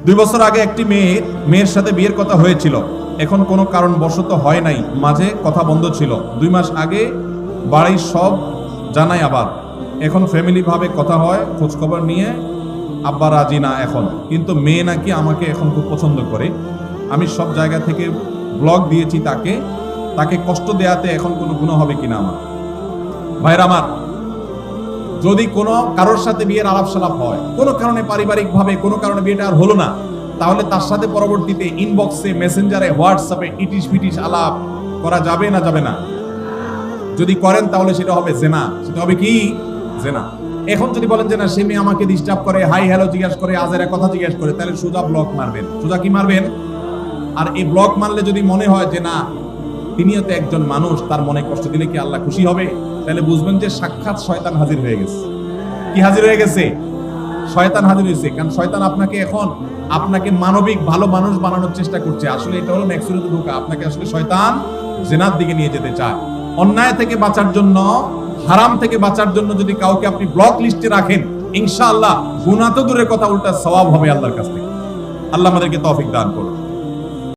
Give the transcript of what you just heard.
2 বছর আগে একটি মেয়ের সাথে বিয়ের কথা হয়েছিল, এখন কোনো কারণবশত হয় নাই, মাঝে কথা বন্ধ ছিল। 2 মাস আগে বাড়ির সব জানাই, আবার এখন ফ্যামিলি ভাবে কথা হয়, খোঁজ খবর নিয়ে আব্বা রাজি না এখন, কিন্তু মেয়ে নাকি আমাকে এখন খুব পছন্দ করে। আমি সব জায়গা থেকে ব্লগ দিয়েছি তাকে কষ্ট দেয়াতে এখন কোনো গুনাহ হবে কিনা আমার? ভাইরা আমার, যদি কোনো কারোর সাথে বিয়ের আলাপ সালাপ হয়, কোনো কারণে পারিবারিক ভাবে কোনো কারণে বিয়েটা আর হলো না, তাহলে তার সাথে পরবর্তীতে ইনবক্সে, মেসেঞ্জারে, হোয়াটসঅ্যাপে ইটিশ পিটিশ আলাপ করা যাবে না যাবে না? যদি করেন তাহলে সেটা হবে জেনা। সেটা হবে কি? জেনা। এখন যদি বলেন যে না, সে মেয়ে আমাকে ডিস্টার্ব করে, হাই হ্যালো জিজ্ঞাসা করে, আজের কথা জিজ্ঞাসা করে, তাহলে সোজা ব্লক মারবেন। সোজা কি মারবেন? আর এই ব্লক মারলে যদি মনে হয় যে না, তিনিও তো একজন মানুষ, তার মনে কষ্ট দিলে কি আল্লাহ খুশি হবে, তাহলে বুঝবেন যে সাক্ষাৎ শয়তান হাজির হয়ে গেছে। কি হাজির হয়ে গেছে? শয়তান হাজির হয়েছে। কারণ শয়তান আপনাকে মানবিক ভালো মানুষ বানানোর চেষ্টা করছে। আসলে এটা হলো ম্যাক্সুরুত ধোঁকা। আপনাকে আসলে শয়তান জিনার দিকে নিয়ে যেতে চায়। অন্যায় থেকে বাঁচার জন্য, হারাম থেকে বাঁচার জন্য যদি কাউকে আপনি ব্লক লিস্টে রাখেন, ইনশাআল্লাহ গুনাহ তো দূরের কথা, উল্টা সওয়াব হবে আল্লাহর কাছ থেকে। আল্লাহ আমাদেরকে তৌফিক দান করুন।